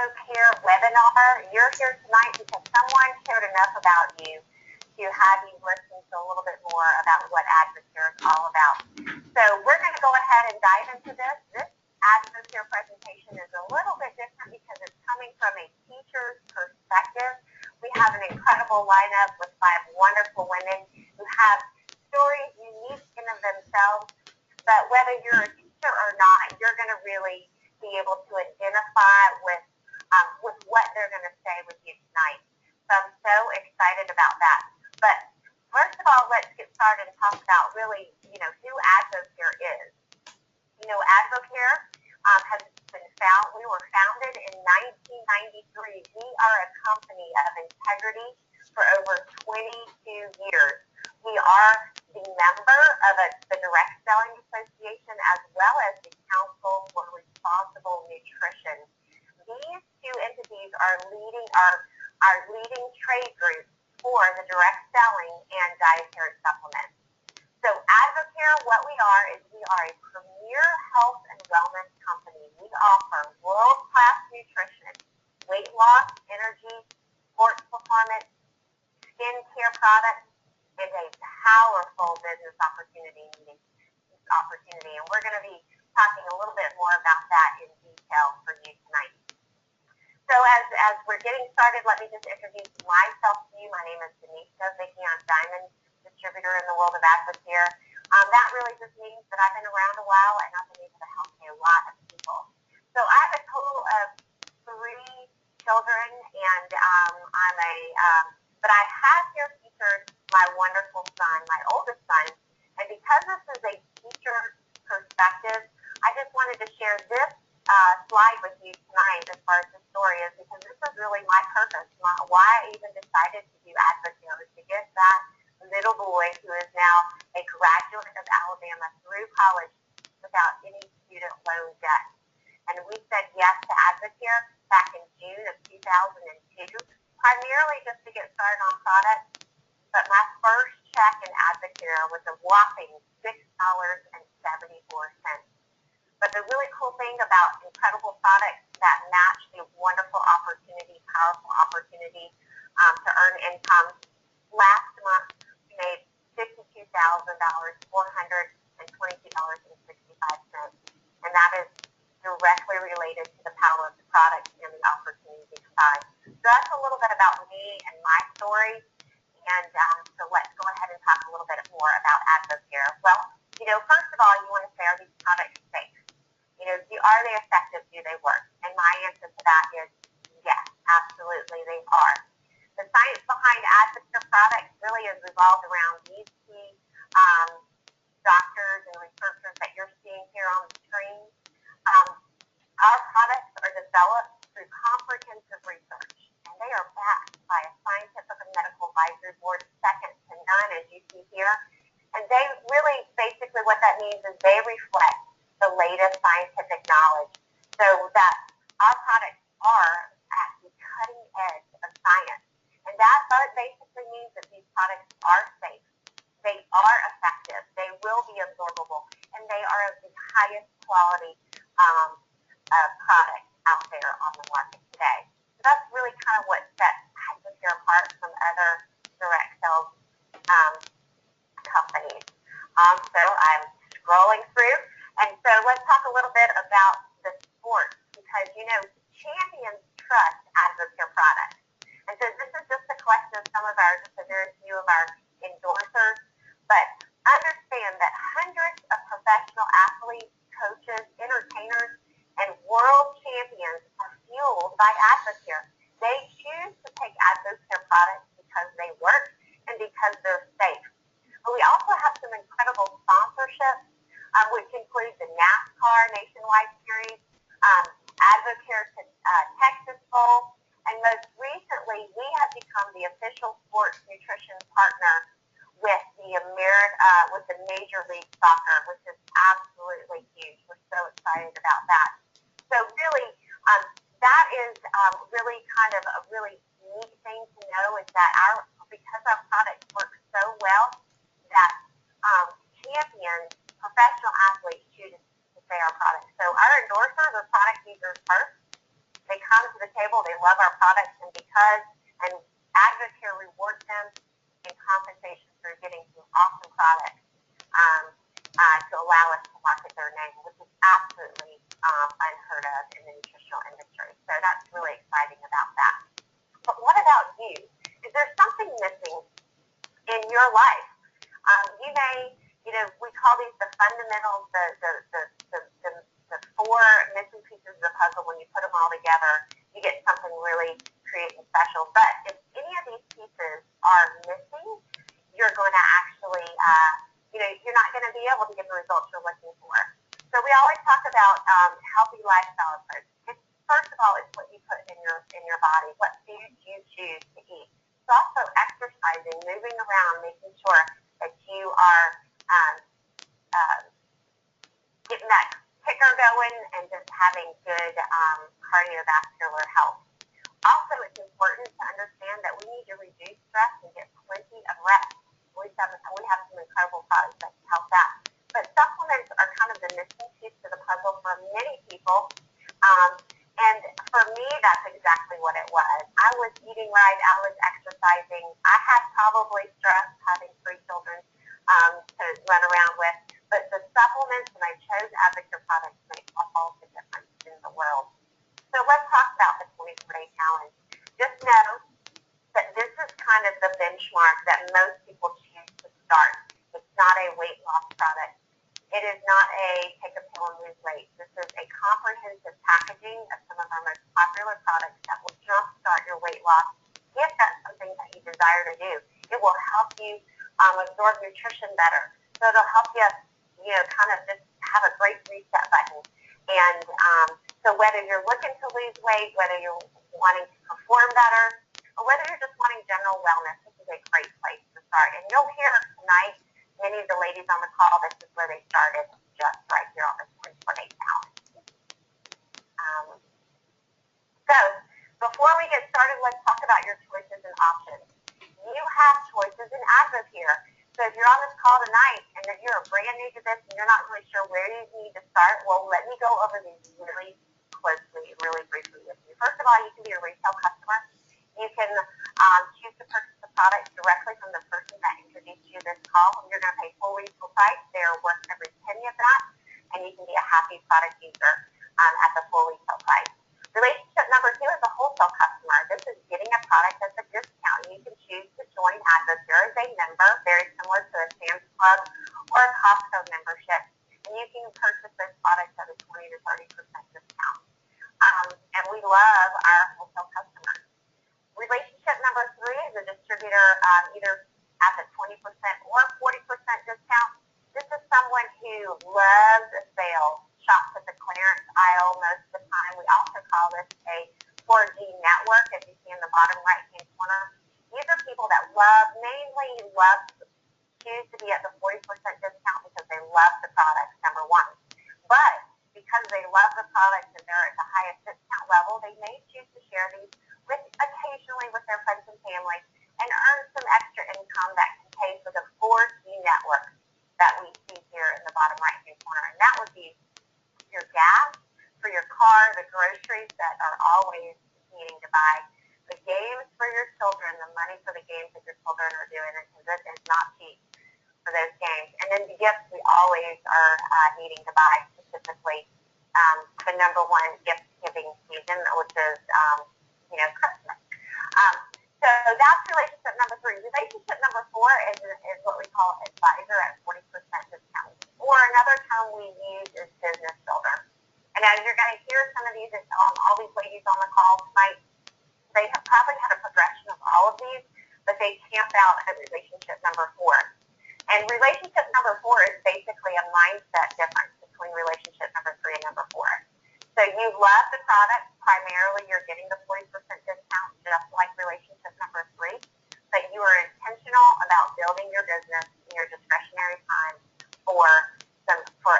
Advocare webinar. You're here tonight because someone cared enough about you to have you listen to a little bit more about what Advocare is all about. So we're going to go ahead and dive into this. This Advocare presentation is a little bit different because it's coming from a teacher's perspective. We have an incredible lineup with 5 wonderful women who have stories unique in of themselves, but whether you're a teacher or not, you're going to really be able to identify with what they're going to say with you tonight. So I'm so excited about that. But first of all, let's get started and talk about really, who Advocare is. Advocare has been we were founded in 1993. We are a company of integrity for over 22 years. We are the member of the Direct Selling Association as well as the Council for Responsible Nutrition. These 2 entities are leading trade groups for the direct selling and dietary supplements. So Advocare, what we are is we are a premier health and wellness company. We offer world-class nutrition, weight loss, energy, sports performance, skincare products, and a powerful business opportunity. And we're going to be talking a little bit more about that in detail for you tonight. So as we're getting started, let me just introduce myself to you. My name is Denise Vickion Diamond, distributor in the world of Advocare. That really just means that I've been around a while and I've been able to help a lot of people. So I have a total of 3 children, and but I have here featured my wonderful son, my oldest son, and because this is a teacher's perspective, I just wanted to share this slide with you tonight as far as the story is, because this is really my purpose, why I even decided to do Advocare, is to get that little boy who is now a graduate of Alabama through college without any student loan debt. And we said yes to Advocare back in June of 2002, primarily just to get started on products. But my first check in Advocare was a whopping $6.74. But the really cool thing about incredible products that match the wonderful opportunity, powerful opportunity to earn income, last month we made $52,422.65. And that is directly related to the power of the product and the opportunity to provide. So that's a little bit about me and my story. And so let's go ahead and talk a little bit more about Advocare. Well, first of all, you want to say, are these products safe? Are they effective? Do they work? And my answer to that is yes, absolutely they are. The science behind Advocare products really is revolved around these key doctors and researchers that you're seeing here on the screen. Our products are developed through comprehensive research, and they are backed by a scientific and medical advisory board second to none, as you see here. And they really, basically what that means is they reflect the latest scientific knowledge, so that our products are at the cutting edge of science. And that basically means that these products are safe, they are effective, they will be absorbable, and they are of the highest quality products out there on the market today. So that's really kind of what sets Advocare apart from other direct sales companies. So I'm scrolling through, and so let's talk a little bit about the sports, because champions trust Advocare products. And so this is just a collection of some of just a very few of our endorsers, but understand that hundreds of professional athletes, coaches, entertainers, and world champions are fueled by Advocare. They choose to take Advocare products because they work and because they're safe. But we also have some incredible sponsorships, which include the NASCAR Nationwide Series, Advocare Texas Bowl, and most recently, we have become the official sports nutrition partner with the Major League Soccer, which is absolutely huge. We're so excited about that. So really, that is really kind of a really neat thing to know, is that because our products work so well, that champions, professional athletes choose to say our products. So our endorsers are product users first, They come to the table, they love our products, and Advocare rewards them in compensation for getting some awesome products to allow us to market their name, which is absolutely unheard of in the nutritional industry. So that's really exciting about that. But what about you? Is there something missing in your life? You may, we call these the fundamentals, the four missing pieces of the puzzle. When you put them all together, you get something really creative and special. But if any of these pieces are missing, you're going to actually, you're not going to be able to get the results you're looking for. So we always talk about healthy lifestyle approach. First of all, it's what you put in your body, what foods you choose to eat. It's also exercising, moving around, making sure that you are getting that kicker going and just having good cardiovascular health. Also, it's important to understand that we need to reduce stress and get plenty of rest. We have some incredible products that can help that. But supplements are kind of the missing piece to the puzzle for many people. And for me, that's exactly what it was. I was eating right. I was exercising. I had probably stress having 3 children to run around with. But the supplements, and I chose Advocare products, make all the difference in the world. So let's talk about the 24-day challenge. Just know that this is kind of the benchmark that most people choose to start. It's not a weight loss product. It is not a take a pill and lose weight. This is a comprehensive packaging of some of our most popular products that will jumpstart your weight loss if that's something that you desire to do. It will help you absorb nutrition better. So it'll help you, kind of just have a great reset button. And so whether you're looking to lose weight, whether you're wanting to perform better, or whether you're just wanting general wellness, this is a great place to start. And you'll hear tonight, many of the ladies on the call, this is where they started, just right here on the 24-day challenge. So before we get started, let's talk about your choices and options. You have choices in Advocare. So if you're on this call tonight and that you're brand new to this and you're not really sure where you need to start, well, let me go over these really closely, really briefly with you. First of all, you can be a retail customer. You can choose to purchase the product directly from the person that introduced you to this call. You're going to pay full retail price. They're worth every penny of that, and you can be a happy product user at the full retail price. Relationship number 2 is a wholesale customer. This is getting a product at a discount. You can choose to join Advocare as a member, very similar to a Sam's Club or a Costco membership, and you can purchase those products at a 20 to 30% discount. And we love our wholesale customers. Relationship number 3 is a distributor either at the 20% or 40% discount. This is someone who loves a sale, shops at the clearance aisle most of the time. We also call this a 4G network, if you see in the bottom right-hand corner. These are people that choose to be at the 40% discount because they love the products, number 1. But because they love the products and they're at the highest discount level, they may choose to share these occasionally with their friends and family and earn some extra income that can pay for the 4G network that we see here in the bottom right-hand corner. And that would be your gas for your car, the groceries that are always needing to buy, the games for your children, the money for the games that your children are doing, because it is not cheap for those games. And then the gifts we always are needing to buy, specifically the number 1 gift giving season, which is Christmas. So that's relationship number 3. Relationship number 4 is what we call advisor at 40% discount. Or another term we use is business builder. And as you're going to hear some of these, all these ladies on the call tonight, they have probably had a progression of all of these, but they camp out at relationship number 4. And relationship number 4 is basically a mindset difference between relationship number 3 and number 4. So you love the product. Primarily, you're getting the 40% discount, just like relationship number 3. But you are intentional about building your business in your discretionary time for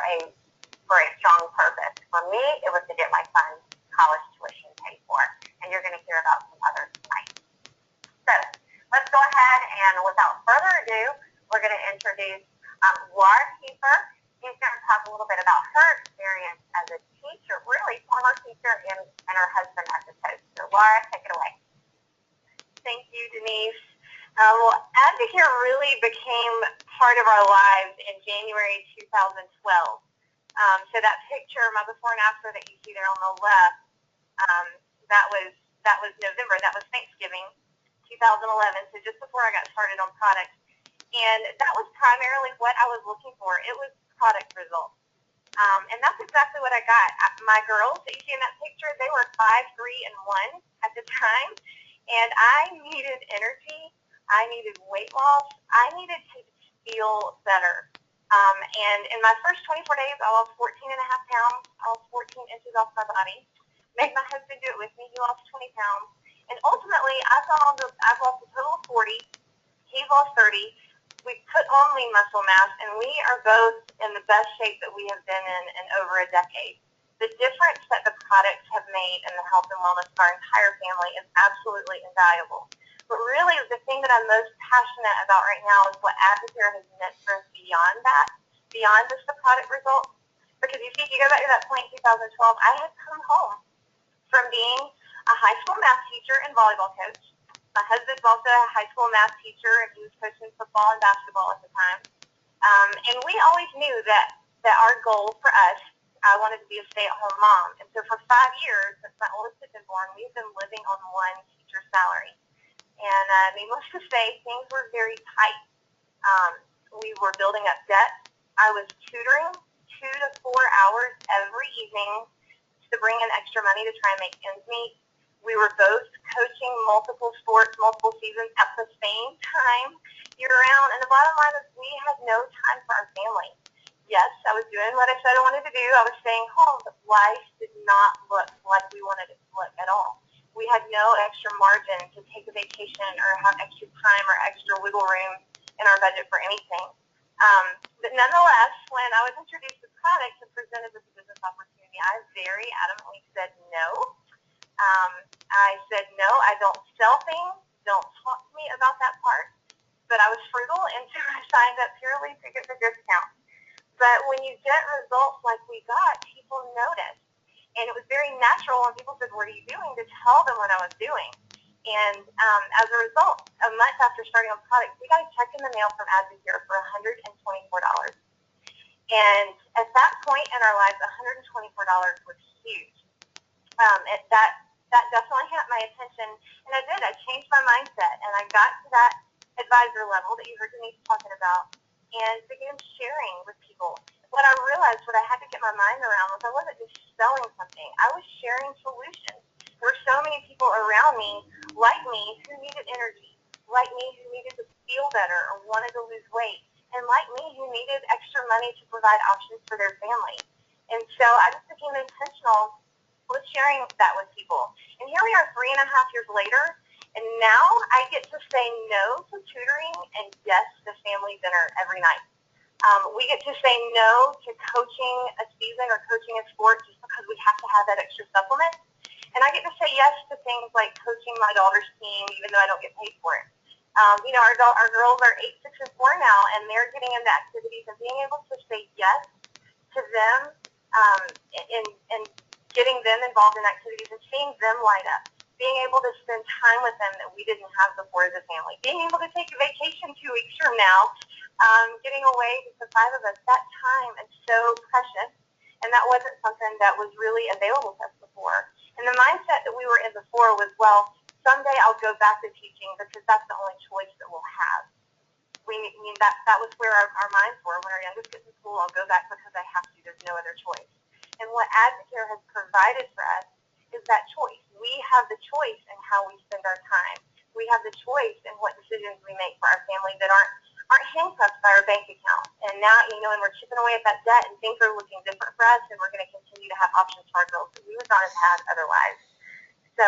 a strong purpose. For me, it was to get my son's college tuition paid for. And you're going to hear about some others tonight. So let's go ahead and without further ado, we're going to introduce Laura Kiefer. She's going to talk a little bit about her experience as a teacher, really former teacher, and her husband as a coach. So Laura, take it away. Thank you, Denise. Well, Advocare really became part of our lives in January 2012. So that picture, my before and after that you see there on the left, that was November. That was Thanksgiving 2011. So just before I got started on products, and that was primarily what I was looking for. It was product results. And that's exactly what I got. My girls that you see in that picture, they were 5, 3, and 1 at the time. And I needed energy. I needed weight loss. I needed to feel better. And in my first 24 days, I lost 14 and a half pounds. I lost 14 inches off my body. Made my husband do it with me. He lost 20 pounds. And ultimately, I've lost a total of 40. He's lost 30. We put on lean muscle mass, and we are both in the best shape that we have been in over a decade. The difference that the products have made in the health and wellness of our entire family is absolutely invaluable. But really, the thing that I'm most passionate about right now is what Advocare has meant for us beyond that, beyond just the product results. Because you see, if you go back to that point in 2012, I had come home from being a high school math teacher and volleyball coach. My husband's also a high school math teacher, and he was coaching football and basketball at the time. And we always knew that our goal for us, I wanted to be a stay-at-home mom. And so for 5 years, since my oldest had been born, we've been living on one teacher's salary. And needless to say, things were very tight. We were building up debt. I was tutoring 2 to 4 hours every evening to bring in extra money to try and make ends meet. We were both coaching multiple sports, multiple seasons at the same time, year-round. And the bottom line is we had no time for our family. Yes, I was doing what I said I wanted to do. I was staying home, but life did not look like we wanted it to look at all. We had no extra margin to take a vacation or have extra time or extra wiggle room in our budget for anything. But nonetheless, when I was introduced to products and presented with a business opportunity, I very adamantly said no. I said, no, I don't sell things. Don't talk to me about that part. But I was frugal, and so I signed up purely to get the discount. But when you get results like we got, people notice. And it was very natural when people said, what are you doing, to tell them what I was doing. And as a result, a month after starting on products, we got a check in the mail from Advocare for $124. And at that point in our lives, $124 was huge. That definitely had my attention. And I did. I changed my mindset, and I got to that advisor level that you heard Denise talking about and began sharing with people. What I realized, what I had to get my mind around, was I wasn't just selling something. I was sharing solutions. There were so many people around me, like me, who needed energy, like me, who needed to feel better or wanted to lose weight, and like me, who needed extra money to provide options for their family. And so I just became intentional with sharing that with people. And here we are 3.5 years later, and now I get to say no to tutoring and yes to family dinner every night. We get to say no to coaching a season or coaching a sport just because we have to have that extra supplement. And I get to say yes to things like coaching my daughter's team, even though I don't get paid for it. Our girls are 8, 6, and 4 now, and they're getting into activities, and being able to say yes to them and getting them involved in activities and seeing them light up, being able to spend time with them that we didn't have before as a family, being able to take a vacation 2 weeks from now, getting away with the 5 of us. That time is so precious, and that wasn't something that was really available to us before. And the mindset that we were in before was, well, someday I'll go back to teaching because that's the only choice that we'll have. That was where our minds were. When our youngest gets in school, I'll go back because I have to. There's no other choice. And what Advocare has provided for us is that choice. We have the choice in how we spend our time. We have the choice in what decisions we make for our family that aren't handcuffed by our bank account. And now, and we're chipping away at that debt, and things are looking different for us, and we're going to continue to have options for our girls that we would not have had otherwise. So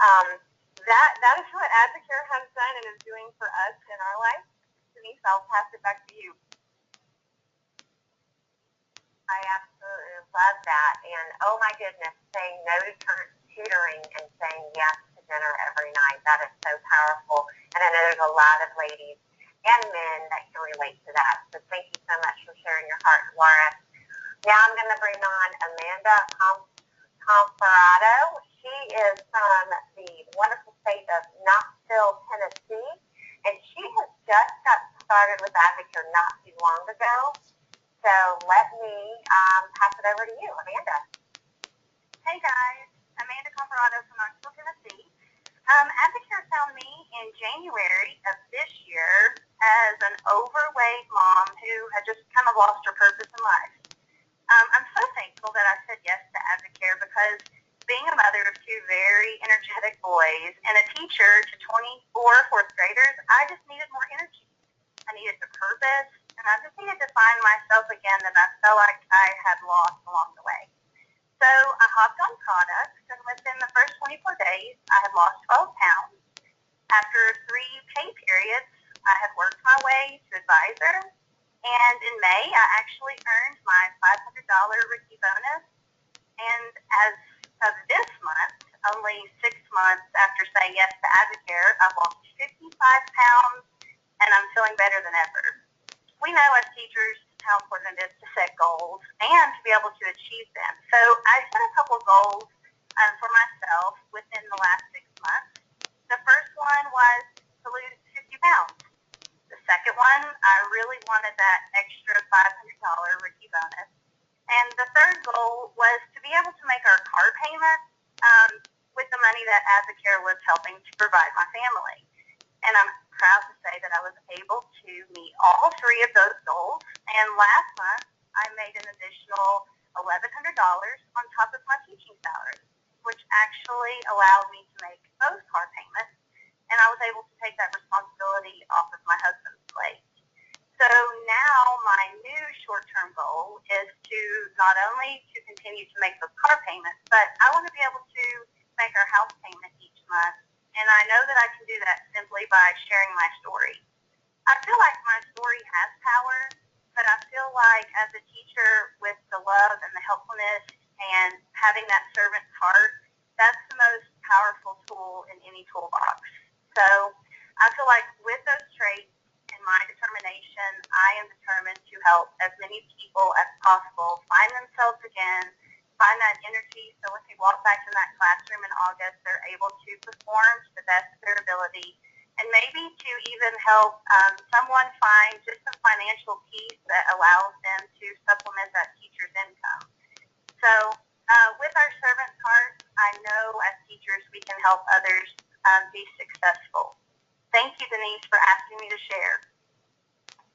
that is what Advocare has done and is doing for us in our life. Denise, I'll pass it back to you. I absolutely love that. And oh my goodness, saying no to tutoring and saying yes to dinner every night, that is so powerful. And I know there's a lot of ladies and men that can relate to that. So thank you so much for sharing your heart, Laura. Now I'm going to bring on Amanda Comparado. She is from the wonderful state of Knoxville, Tennessee, and she has just got started with Advocare not too long ago. So let me pass it over to you, Amanda. Hey guys, Amanda Comparado from Knoxville, Tennessee. Advocare found me in January of this year as an overweight mom who had just kind of lost her purpose in life. I'm so thankful that I said yes to Advocare because being a mother of two very energetic boys and a teacher to 24 fourth graders, I just needed more energy. I needed the purpose, and I just needed to find myself again that I felt like I had lost along the way. So I hopped on products, and within the first 24 days, I had lost 12 pounds. After 3 pay periods, I had worked my way to advisor, and in May, I actually earned my $500 rookie bonus. And as of this month, only 6 months after saying yes to Advocare, I've lost 55 pounds, and I'm feeling better than ever. We know as teachers how important it is to set goals and to be able to achieve them. So I set a couple goals for myself within the last 6 months. The first one was to lose 50 pounds. The second one, I really wanted that extra $500 rookie bonus. And the third goal was to be able to make our car payment with the money that Advocare was helping to provide my family. And I'm proud to say that I was able to meet all 3 of those goals. And last month, I made an additional $1,100 on top of my teaching salary, which actually allowed me to make both car payments. And I was able to take that responsibility off of my husband's plate. So now my new short-term goal is to not only to continue to make those car payments, but I want to be able to make our house payment each month. And I know that I can do that simply by sharing my story. I feel like my story has power, but I feel like as a teacher with the love and the helpfulness and having that servant's heart, that's the most powerful tool in any toolbox. So I feel like with those traits and my determination, I am determined to help as many people as possible find themselves again, find that energy, so when they walk back in that classroom in August, they're able to perform to the best of their ability, and maybe to even help someone find just some financial peace that allows them to supplement that teacher's income. So with our servant's heart, I know as teachers we can help others be successful. Thank you, Denise, for asking me to share.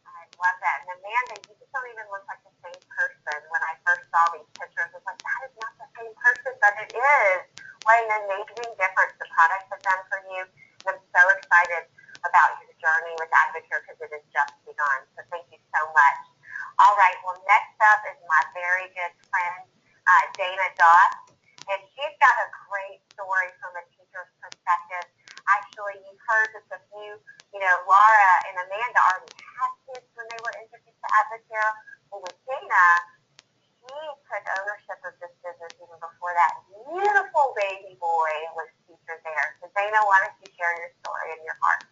I love that. And Amanda, you just don't even look like the same person. When I first saw these pictures, I was like, that is not the same person, but it is. What an amazing difference the products have done for you. And I'm so excited about your journey with Advocare because it has just begun. So thank you so much. All right, well, next up is my very good friend, Dana Doss. And she's got a great story from a teacher's perspective. Actually, you've heard just a few, Laura and Amanda already had kids when they were introduced to Advocare. Well, with Dana, she took ownership of this business even before that beautiful baby boy was featured there. So Dana, why don't you share your story and your heart?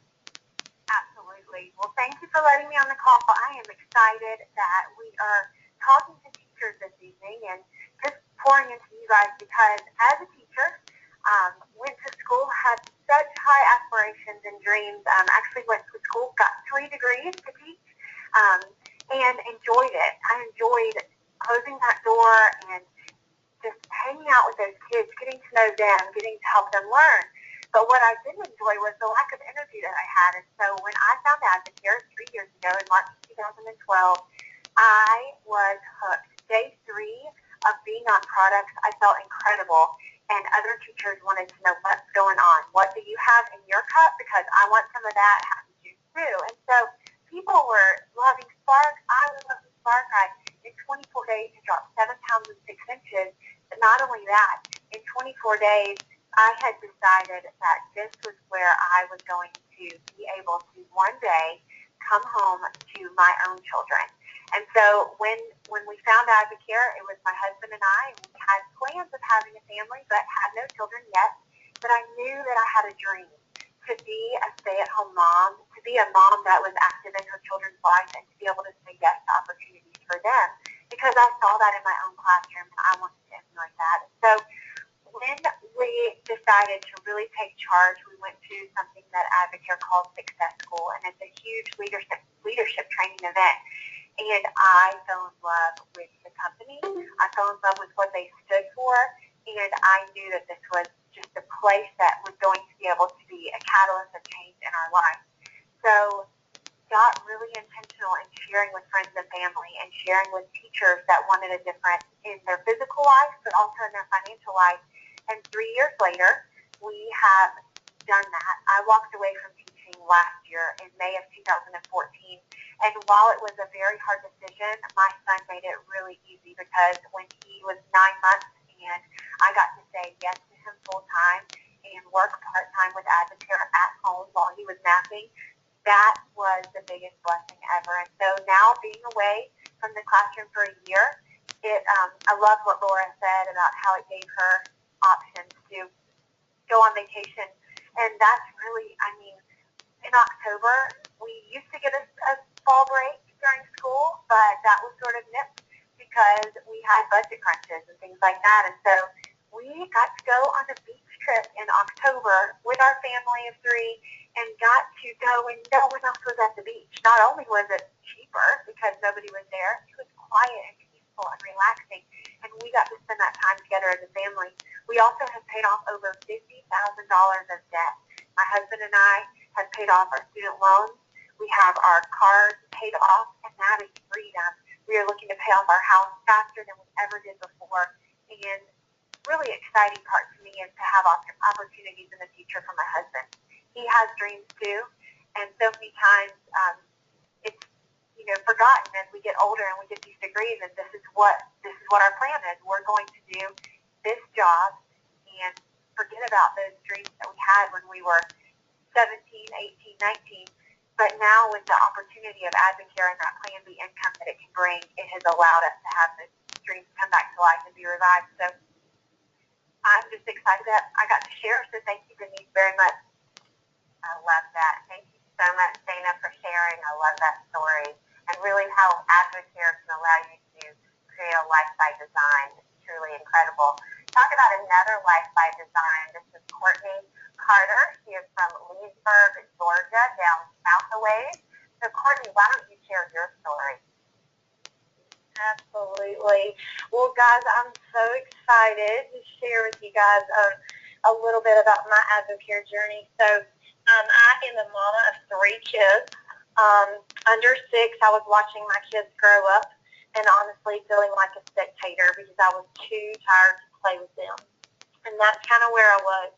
Absolutely. Well, thank you for letting me on the call. I am excited that we are talking to teachers this evening and just pouring into you guys because as a teacher, went to school, had such high aspirations and dreams, actually went to school, got 3 degrees to teach, and enjoyed it. I enjoyed closing that door and just hanging out with those kids, getting to know them, getting to help them learn. But what I didn't enjoy was the lack of energy that I had. And so when I found Advocare 3 years ago in March 2012, I was hooked. Day 3 of being on products, I felt incredible. And other teachers wanted to know what's going on. What do you have in your cup? Because I want some of that happy juice too. And so people were loving Spark. I was loving Spark. In 24 days, I dropped 7 pounds and 6 inches. But not only that, in 24 days, I had decided that this was where I was going to be able to one day come home to my own children. And so when we found Advocare, it was my husband and I, and we had plans of having a family, but had no children yet. But I knew that I had a dream to be a stay-at-home mom, to be a mom that was active in her children's lives, and to be able to say yes to opportunities for them. because I saw that in my own classroom, and I wanted to emulate that. So when we decided to really take charge, we went to something that Advocare calls Success School, and it's a huge leadership training event. And I fell in love with the company. I fell in love with what they stood for, and I knew that this was just a place that was going to be able to be a catalyst of change in our lives. So got really intentional in sharing with friends and family and sharing with teachers that wanted a difference in their physical life, but also in their financial life. And 3 years later, we have done that. I walked away from teaching last year in May of 2014. And while it was a very hard decision, my son made it really easy because when he was 9 months and I got to say yes to him full time and work part time with Advocare at home while he was napping, that was the biggest blessing ever. And so now being away from the classroom for a year, I love what Laura said about how it gave her options to go on vacation. And that's really, I mean, in October, we used to get a fall break during school, but that was sort of nipped because we had budget crunches and things like that. And so we got to go on a beach trip in October with our family of 3 and got to go when no one else was at the beach. Not only was it cheaper because nobody was there, it was quiet and peaceful and relaxing, and we got to spend that time together as a family. We also have paid off over $50,000 of debt. My husband and I have paid off our student loans. We have our cars paid off, and that is freedom. We are looking to pay off our house faster than we ever did before. And really exciting part to me is to have opportunities in the future for my husband. He has dreams too, and so many times it's forgotten as we get older and we get these degrees, and this is what our plan is. We're going to do this job and forget about those dreams that we had when we were 17, 18, 19. But now with the opportunity of Advocare and that Plan B income that it can bring, it has allowed us to have those dreams come back to life and be revived. So I'm just excited that I got to share. So thank you, Denise, very much. I love that. Thank you so much, Dana, for sharing. I love that story. And really how Advocare can allow you to create a life by design. It's truly incredible. Talk about another life by design. This is Courtney Carter. She is from Leesburg, Georgia, down south a ways. So, Courtney, why don't you share your story? Absolutely. Well, guys, I'm so excited to share with you guys a little bit about my Advocare journey. So, I am a mama of 3 kids. Under 6, I was watching my kids grow up and honestly feeling like a spectator because I was too tired to play with them. And that's kind of where I was.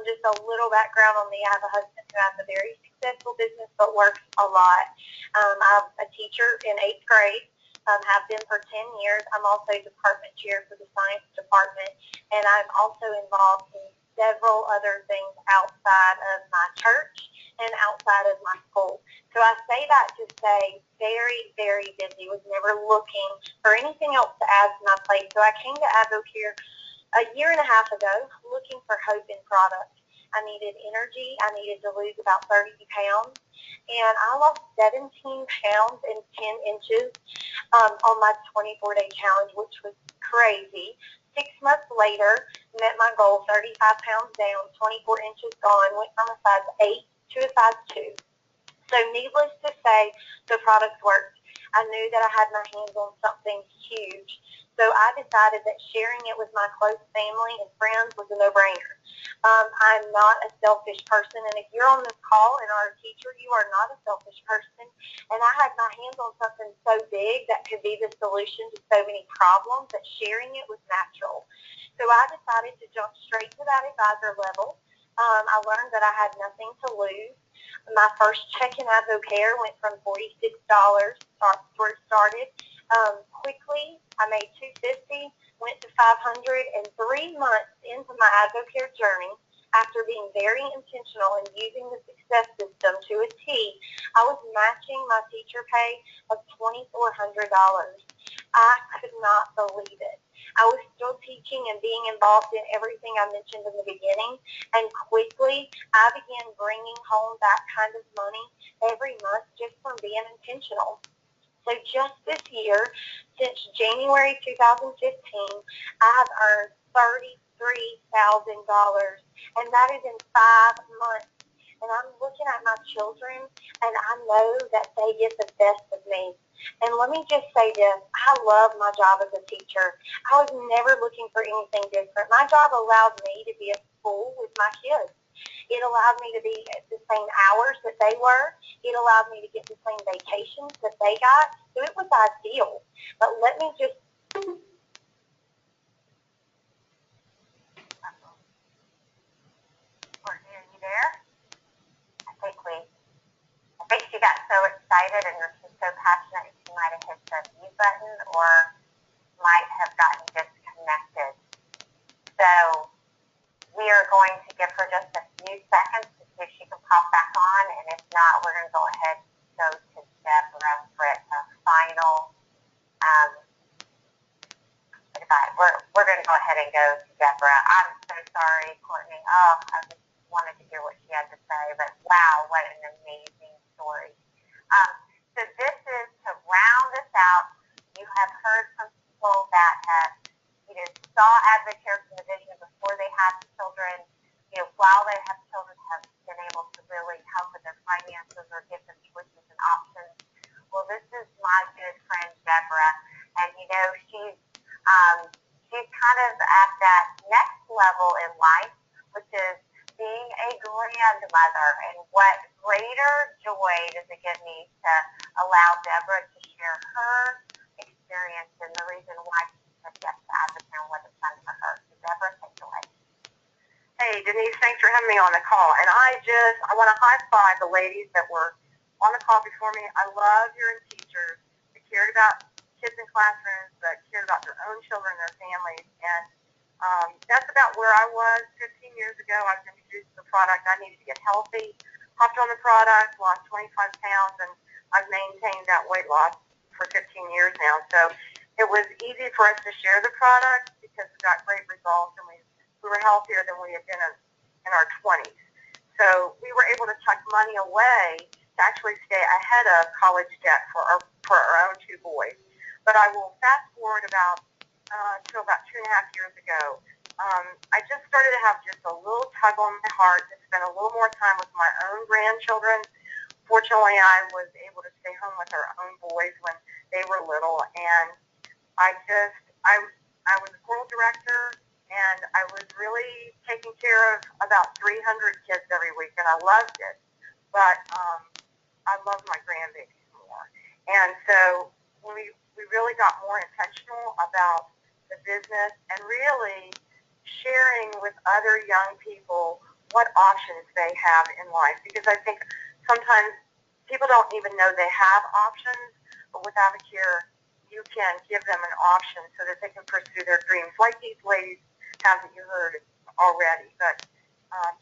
Just a little background on me. I have a husband who has a very successful business but works a lot. I'm a teacher in 8th grade, have been for 10 years. I'm also department chair for the science department, and I'm also involved in several other things outside of my church and outside of my school. So I say that to say very, very busy, was never looking for anything else to add to my plate. So I came to Advocare a year and a half ago looking for hope in product. I needed energy. I needed to lose about 30 pounds. And I lost 17 pounds and 10 inches on my 24-day challenge, which was crazy. 6 months later, met my goal, 35 pounds down, 24 inches gone, went from a size 8 to a size 2. So needless to say, the product worked. I knew that I had my hands on something huge. So I decided that sharing it with my close family and friends was a no-brainer. I'm not a selfish person, and if you're on this call and are a teacher, you are not a selfish person. And I had my hands on something so big that could be the solution to so many problems that sharing it was natural. So I decided to jump straight to that advisor level. I learned that I had nothing to lose. My first check in Advocare went from $46 where it started. Quickly, I made $250, went to $500, and 3 months into my Advocare journey, after being very intentional and using the success system to a T, I was matching my teacher pay of $2,400. I could not believe it. I was still teaching and being involved in everything I mentioned in the beginning, and quickly I began bringing home that kind of money every month just from being intentional. So just this year, since January 2015, I have earned $33,000, and that is in 5 months. And I'm looking at my children, and I know that they get the best of me. And let me just say this, I love my job as a teacher. I was never looking for anything different. My job allowed me to be at school with my kids. It allowed me to be at the same hours that they were. It allowed me to get the same vacations that they got. So it was ideal. But let me just... Courtney, are you there? I think she got so excited and she's so passionate she might have hit the mute button or might have gotten disconnected. So we are going to give her just a few seconds to see if she can pop back on, and if not, we're going to go ahead and go to Deborah for a final. We're going to go ahead and go to Deborah. I'm so sorry, Courtney. Oh, I just wanted to hear what she had to say, but wow, what an amazing story. So this is to round this out. You have heard from people that have, saw Advocare from the vision before they had children. While they have children, have been able to really help with their finances or give them choices and options. Well, this is my good friend Deborah, and she's kind of at that next level in life, which is being a grandmother. And what greater joy does it give me to allow Deborah to share her experience and the reason why she said yes to Advocare and what it's done for her. So Deborah, take it away. Hey, Denise, thanks for having me on the call. And I want to high-five the ladies that were on the call before me. I love hearing teachers that cared about kids in classrooms, but cared about their own children and their families. And that's about where I was 15 years ago. I was introduced to the product. I needed to get healthy, hopped on the product, lost 25 pounds, and I've maintained that weight loss for 15 years now. So it was easy for us to share the product because we got great results, and we were healthier than we had been in our 20s. So we were able to tuck money away to actually stay ahead of college debt for our own two boys. But I will fast forward about 2.5 years ago. I just started to have just a little tug on my heart to spend a little more time with my own grandchildren. Fortunately, I was able to stay home with our own boys when they were little, and I was a school director, and I was really taking care of about 300 kids every week, and I loved it. But I love my grandbabies more. And so we really got more intentional about the business and really sharing with other young people what options they have in life. Because I think sometimes people don't even know they have options, but with Advocare, you can give them an option so that they can pursue their dreams, like these ladies have that you heard already. But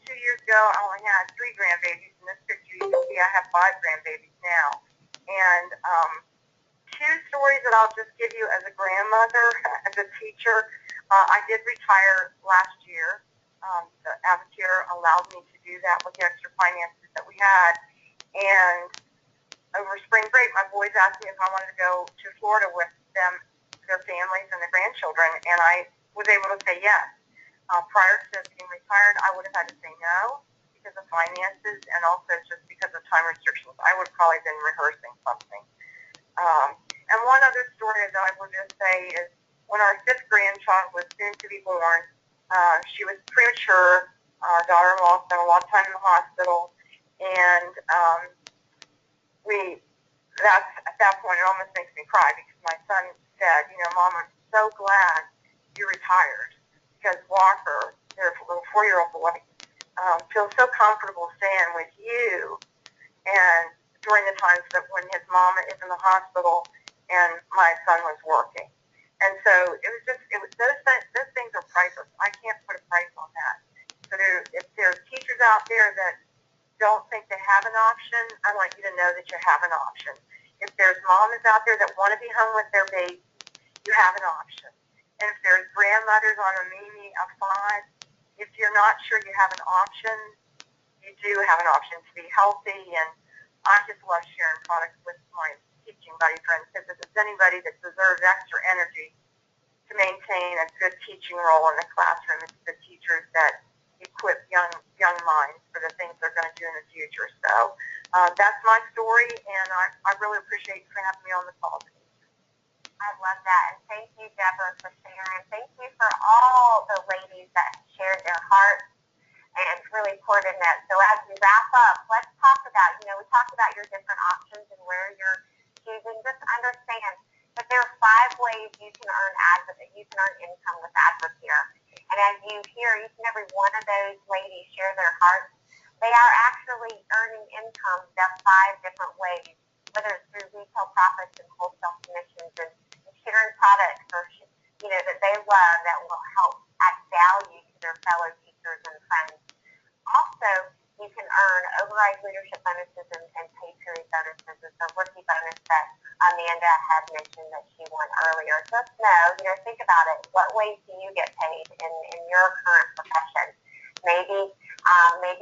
2 years ago, I only had 3 grandbabies. In this picture, you can see I have 5 grandbabies now. And 2 stories that I'll just give you as a grandmother, as a teacher. I did retire last year. The Advocare allowed me to do that with the extra finances that we had. And over spring break, my boys asked me if I wanted to go to Florida with them, their families, and the grandchildren, and I was able to say yes. Prior to being retired, I would have had to say no because of finances and also just because of time restrictions. I would have probably been rehearsing something. And one other story that I will just say is when our 5th grandchild was soon to be born, she was premature. Our daughter-in-law spent a lot of time in the hospital, and at that point, it almost makes me cry because my son said, Mom, I'm so glad you retired because Walker, their little 4-year-old boy, feels so comfortable staying with you and during the times that when his mom is in the hospital and my son was working. And so those things are priceless. I can't put a price on that. So if there's teachers out there that don't think they have an option, I want you to know that you have an option. If there's moms out there that want to be home with their baby, you have an option. And if there's grandmothers on a Mimi of 5, if you're not sure you have an option, you do have an option to be healthy. And I just love sharing products with my teachers teaching buddy friend, because if there's anybody that deserves extra energy to maintain a good teaching role in the classroom, it's the teachers that equip young minds for the things they're going to do in the future. So that's my story, and I really appreciate you for having me on the call today. I love that, and thank you, Deborah, for sharing. Thank you for all the ladies that shared their hearts and really poured in that. So as we wrap up, let's talk about, we talked about your different options and where you're choosing. Just understand that there are 5 ways you can earn income with Advocare. And as you hear each and every one of those ladies share their hearts, they are actually earning income the 5 different ways, whether it's through retail profits and wholesale commissions and sharing products or that they love that will help add value to their fellow teachers and friends. Also, you can earn override leadership bonuses and pay period bonuses. It's a rookie bonus that Amanda had mentioned that she won earlier. Just know, think about it. What ways do you get paid in your current profession? Maybe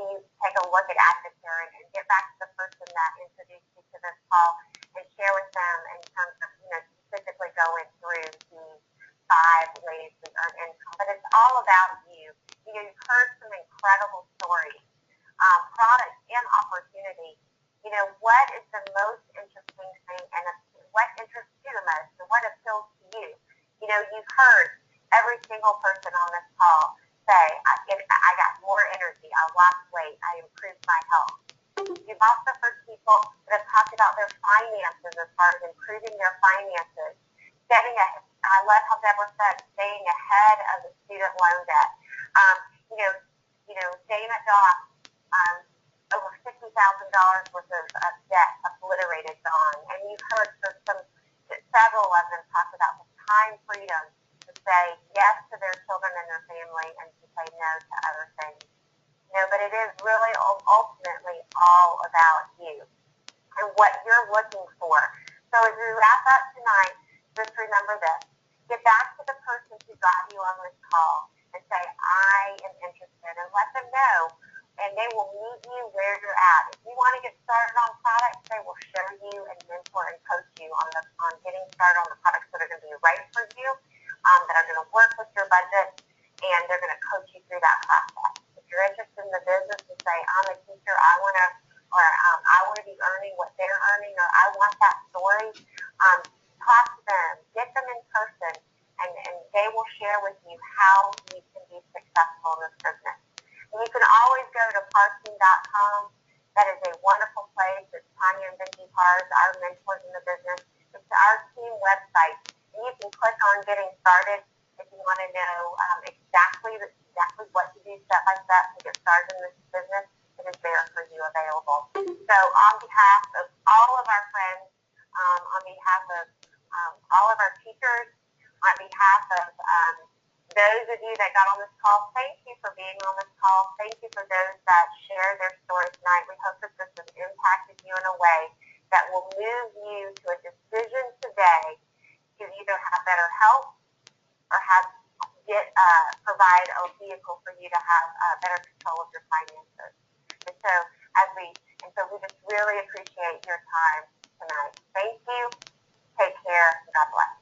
you take a look at Advocare and get back to the person that introduced you to this call and share with them in terms of, specifically going through the 5 ways we earn income. But it's all about you. You've heard some incredible stories, products, and opportunity. What is the most interesting thing and what interests you the most and what appeals to you? You've heard every single person on this call say, I got more energy, I lost weight, I improved my health. You've also heard people that have talked about their finances as far as improving their finances. I love how Deborah said, staying ahead of the student loan debt. Dana Doss, over $50,000 worth of debt obliterated, gone. And you've heard several of them talk about the time freedom to say yes to their children and their family and to say no to other things. But it is really ultimately all about you and what you're looking for. So as we wrap up tonight, just remember this. Get back to the person who got you on this call and say, I am interested, and let them know. And they will meet you where you're at. If you want to get started on products, they will show you and mentor and coach you on getting started on the products that are going to be right for you, that are going to work with your budget, and they're going to coach you through that process. If you're interested in the business and say, I'm a teacher, I want to be earning what they're earning, or I want that story, talk to them, get them in person, and they will share with you how you can be successful in this business. And you can always go to parking.com. That is a wonderful place. It's Tanya and Vicki Pars, our mentors in the business. It's our team website. And you can click on Getting Started if you want to know exactly what to do step by step to get started in this business. It is there for you available. So on behalf of all of our friends, on behalf of all of our teachers, on behalf of those of you that got on this call, thank you for being on this call. Thank you for those that shared their story tonight. We hope that this has impacted you in a way that will move you to a decision today to either have better health or provide a vehicle for you to have better control of your finances. And so we just really appreciate your time tonight. Thank you. Take care. God bless.